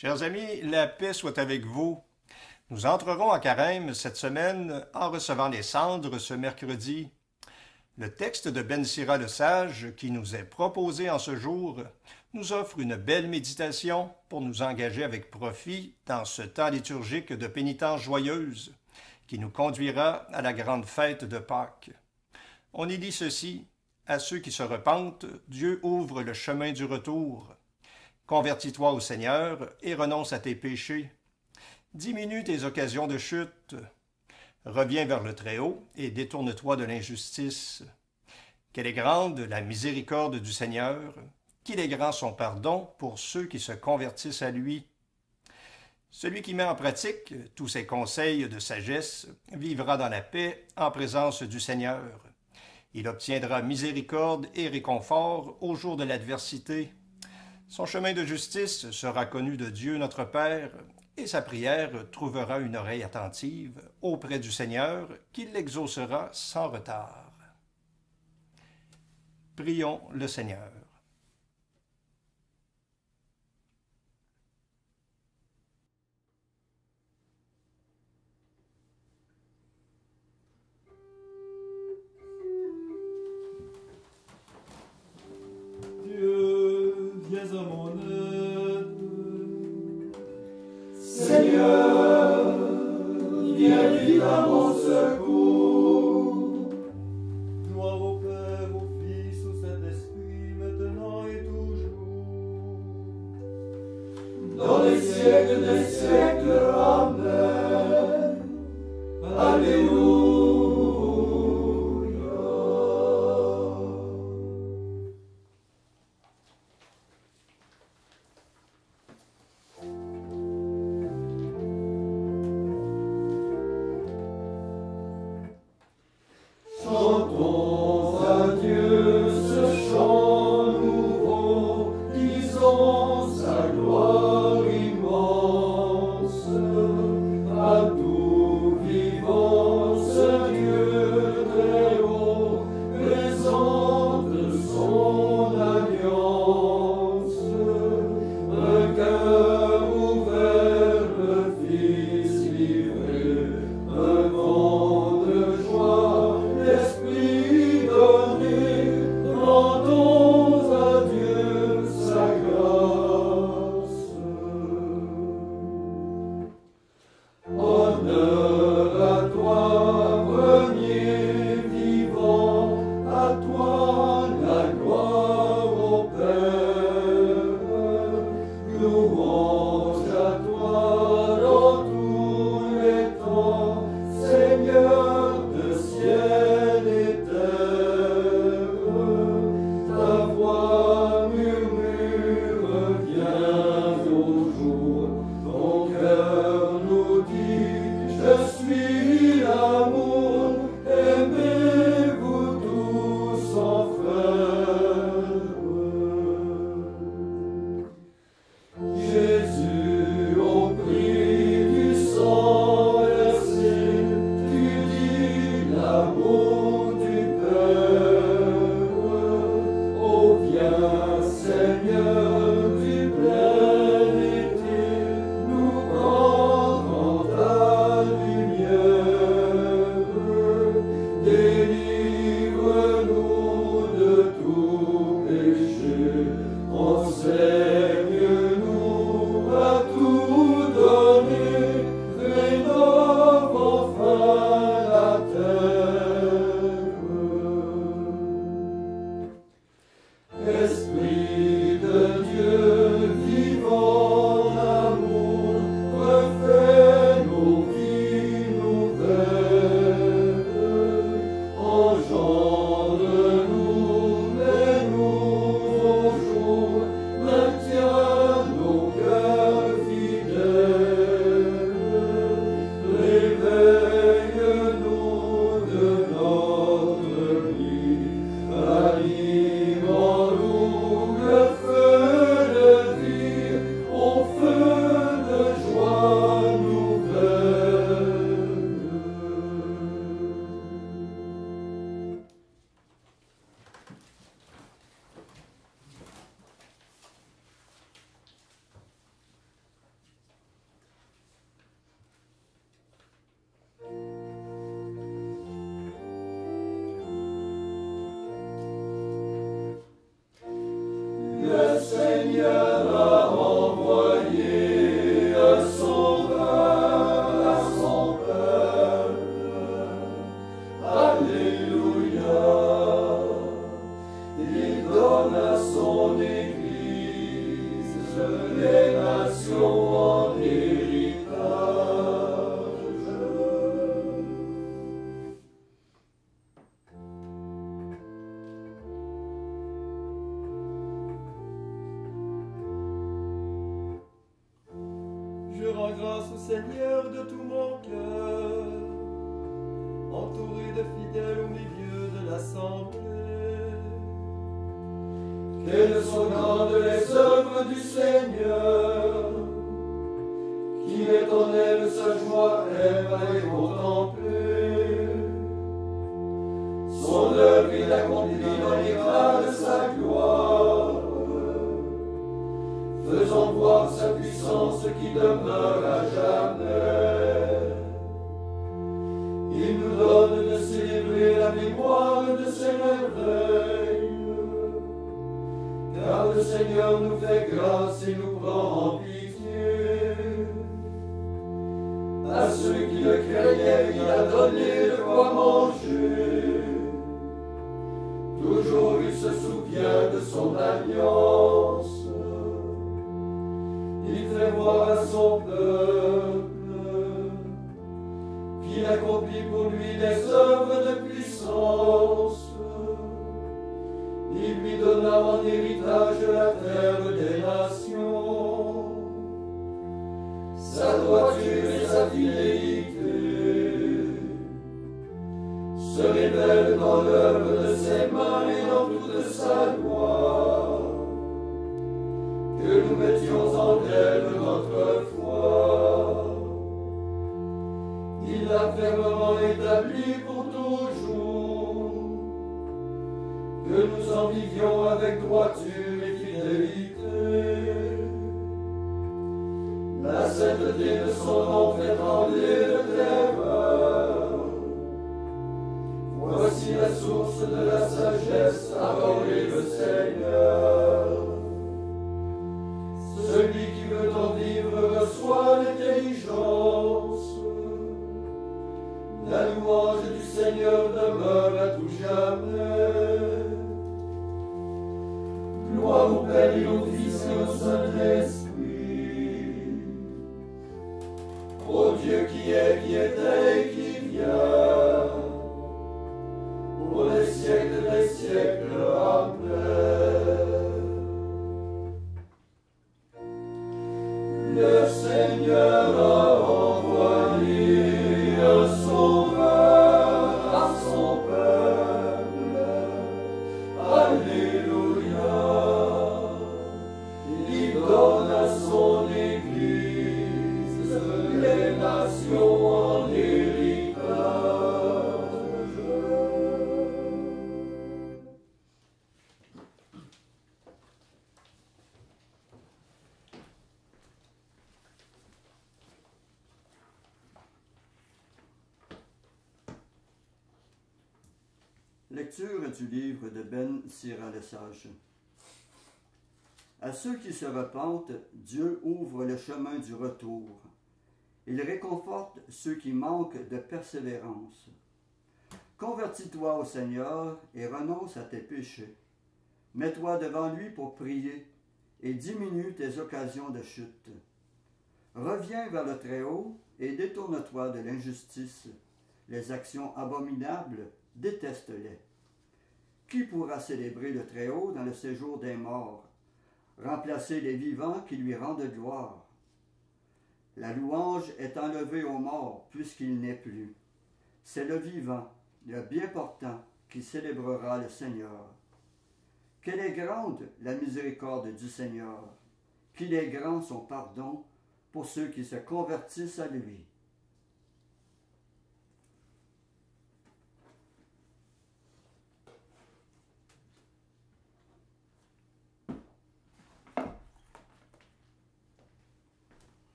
Chers amis, la paix soit avec vous. Nous entrerons en carême cette semaine en recevant les cendres ce mercredi. Le texte de Ben Sira le Sage qui nous est proposé en ce jour nous offre une belle méditation pour nous engager avec profit dans ce temps liturgique de pénitence joyeuse qui nous conduira à la grande fête de Pâques. On y lit ceci: à ceux qui se repentent, Dieu ouvre le chemin du retour. Convertis-toi au Seigneur et renonce à tes péchés. Diminue tes occasions de chute. Reviens vers le Très-Haut et détourne-toi de l'injustice. Quelle est grande la miséricorde du Seigneur, qu'il est grand son pardon pour ceux qui se convertissent à lui. Celui qui met en pratique tous ses conseils de sagesse vivra dans la paix en présence du Seigneur. Il obtiendra miséricorde et réconfort au jour de l'adversité. Son chemin de justice sera connu de Dieu notre Père, et sa prière trouvera une oreille attentive auprès du Seigneur, qui l'exaucera sans retard. Prions le Seigneur. Dieu, viens à mon aide. Seigneur, viens vite à mon secours. Gloire au Père, au Fils, au Saint-Esprit, maintenant et toujours. Dans les siècles des siècles, Amen. Alléluia. Chantons à Dieu ce chant nouveau, disons sa gloire immense. Seigneur a envoyé un sauveur à son peuple. Alléluia. Il donne à son Église les nations en héritage. Je rends grâce au Seigneur de tout mon cœur, entouré de fidèles au milieu de l'assemblée. Quelles sont grandes les œuvres du Seigneur, qui met en elle sa joie, aime à les contempler. Son œuvre il accomplit dans l'éclat de sa gloire, faisant voir sa puissance qui demeure à jamais. Il nous donne de célébrer la mémoire de ses merveilles, car le Seigneur nous fait grâce et nous prend en pitié. À ceux qui le craignent, il a donné de quoi manger. Toujours il se souvient de son alliance. Il fait voir à son peuple qu'il accomplit pour lui des œuvres de puissance. Il lui donna en héritage la terre des nations. Sa droiture et sa fidélité se révèlent dans l'œuvre de ses mains et dans toute sa loi. Que nous mettions en elle notre foi. Il l'a fermement établie pour toujours. Que nous en vivions avec droiture et fidélité. La sainteté de son nom fait trembler de terreur. Voici la source de la sagesse, adorez le Seigneur. Celui qui veut en vivre reçoit l'intelligence. La louange du Seigneur demeure à tout jamais. Gloire au Père et au Fils et au Saint-Esprit. Ô Dieu qui était et qui vient, pour les siècles des siècles. Amen. Le Seigneur a envoyé un sauveur à son peuple. Alléluia. Il donne à son Église les nations en héritage. Lecture du livre de Ben Sira le Sage. À ceux qui se repentent, Dieu ouvre le chemin du retour. Il réconforte ceux qui manquent de persévérance. Convertis-toi au Seigneur et renonce à tes péchés. Mets-toi devant lui pour prier et diminue tes occasions de chute. Reviens vers le Très-Haut et détourne-toi de l'injustice. Les actions abominables, déteste-les. Qui pourra célébrer le Très-Haut dans le séjour des morts, remplacer les vivants qui lui rendent gloire? La louange est enlevée aux morts, puisqu'il n'est plus. C'est le vivant, le bien portant, qui célébrera le Seigneur. Quelle est grande la miséricorde du Seigneur, qu'il est grand son pardon pour ceux qui se convertissent à lui.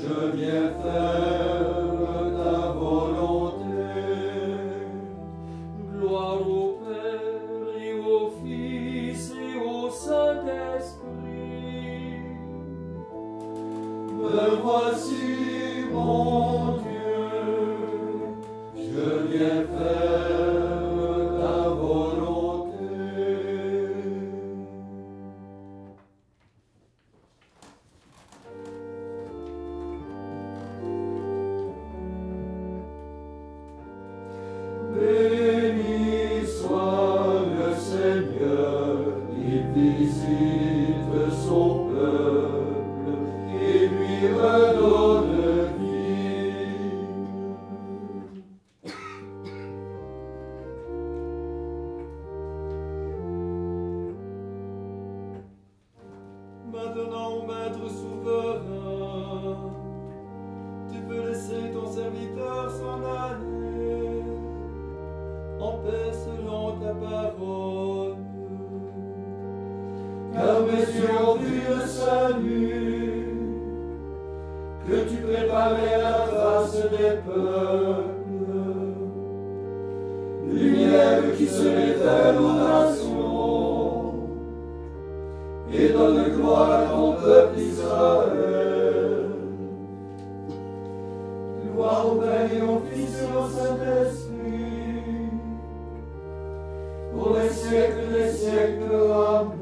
Je viens faire ta volonté. Gloire au Père et au Fils et au Saint-Esprit. Me voici, mon Dieu, je viens faire ta volonté. Béni soit le Seigneur, il visite son peuple et lui redonne vie. Maintenant, Maître souverain, tu peux laisser ton serviteur s'en aller en paix selon ta parole. Car mes yeux ont vu le salut que tu préparais à la face des peuples, lumière qui se révèle aux nations et donne gloire à ton peuple Israël. Gloire au Père et au Fils et au Saint-Esprit, pour les siècles des siècles. Amen.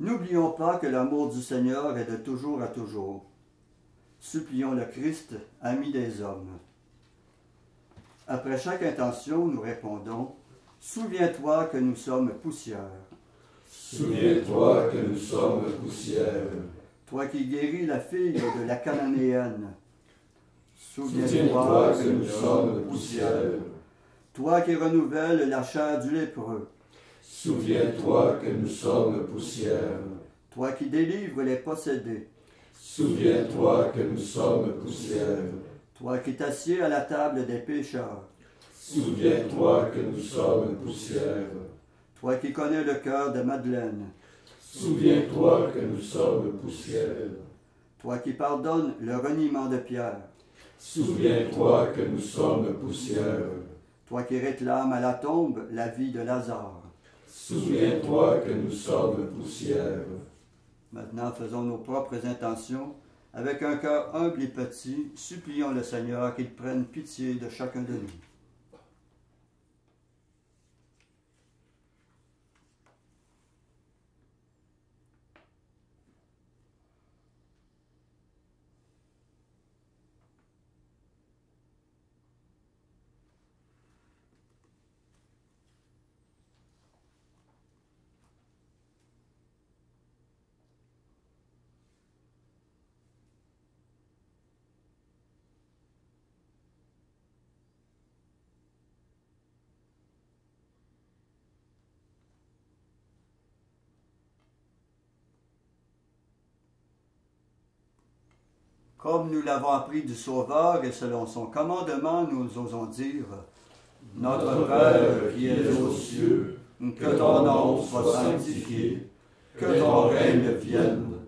N'oublions pas que l'amour du Seigneur est de toujours à toujours. Supplions le Christ, ami des hommes. Après chaque intention, nous répondons « Souviens-toi que nous sommes poussière. Souviens-toi que nous sommes poussière. Toi qui guéris la fille de la Cananéenne. Souviens-toi que nous sommes poussière. Toi qui renouvelles la chair du lépreux. Souviens-toi que nous sommes poussière. Toi qui délivres les possédés. Souviens-toi que nous sommes poussière. Toi qui t'assieds à la table des pécheurs. Souviens-toi que nous sommes poussière. Toi qui connais le cœur de Madeleine. Souviens-toi que nous sommes poussière. Toi qui pardonnes le reniement de Pierre. Souviens-toi que nous sommes poussière. Toi qui réclames à la tombe la vie de Lazare. Souviens-toi que nous sommes poussière. Maintenant, faisons nos propres intentions. Avec un cœur humble et petit, supplions le Seigneur qu'il prenne pitié de chacun de nous. Comme nous l'avons appris du Sauveur et selon son commandement, nous osons dire « Notre Père qui es aux cieux, que ton nom soit sanctifié, que ton règne vienne,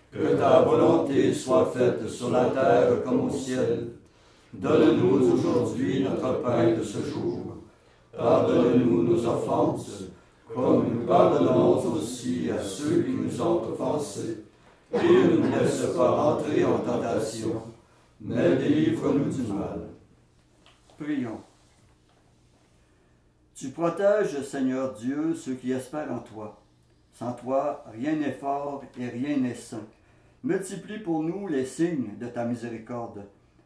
que ta volonté soit faite sur la terre comme au ciel. Donne-nous aujourd'hui notre pain de ce jour. Pardonne-nous nos offenses, comme nous pardonnons aussi à ceux qui nous ont offensés. Et ne nous laisse pas entrer en tentation, mais délivre-nous du mal. » Prions. Tu protèges, Seigneur Dieu, ceux qui espèrent en toi. Sans toi, rien n'est fort et rien n'est saint. Multiplie pour nous les signes de ta miséricorde,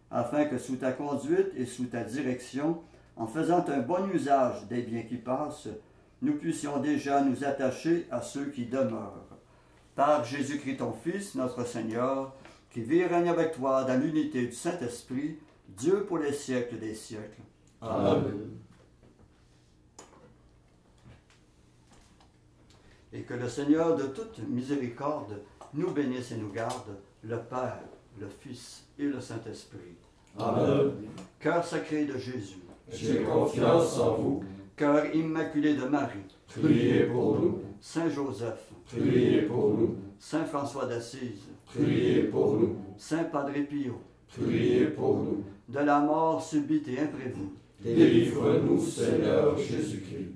afin que sous ta conduite et sous ta direction, en faisant un bon usage des biens qui passent, nous puissions déjà nous attacher à ceux qui demeurent. Par Jésus-Christ ton Fils, notre Seigneur, qui vit et règne avec toi dans l'unité du Saint-Esprit, Dieu pour les siècles des siècles. Amen. Et que le Seigneur de toute miséricorde nous bénisse et nous garde, le Père, le Fils et le Saint-Esprit. Amen. Cœur sacré de Jésus, J'ai confiance en vous. cœur immaculé de Marie, Priez pour nous. Saint Joseph, Priez pour nous. Saint François d'Assise, Priez pour nous. Saint Padre Pio, Priez pour nous. de la mort subite et imprévue, Délivre-nous, Seigneur Jésus-Christ.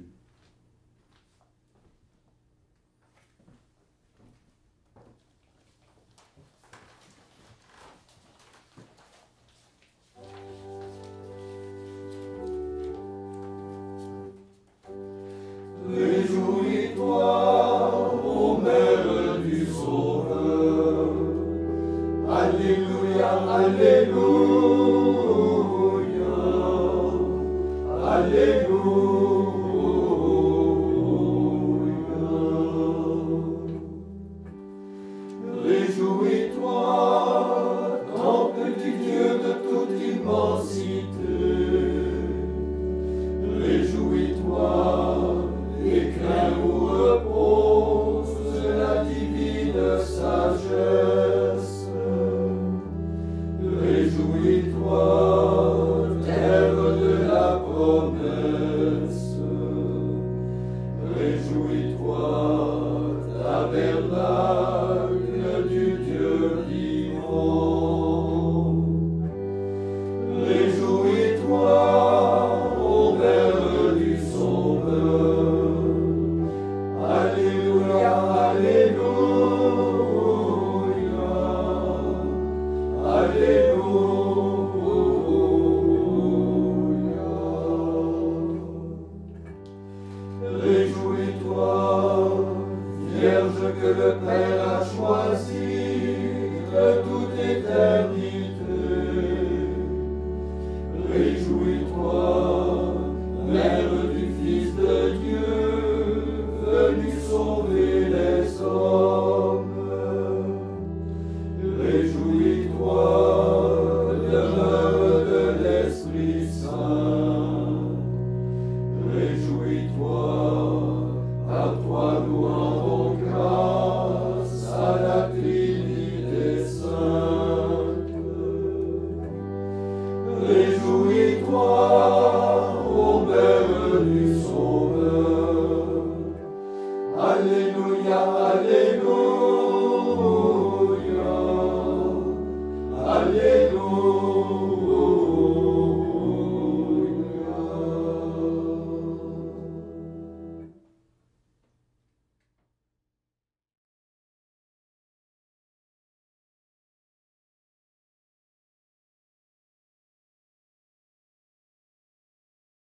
Réjouis-toi, ô Mère du Sauveur. Alléluia, Alléluia, Alléluia. Réjouis-toi, ton petit Dieu de toute immensité.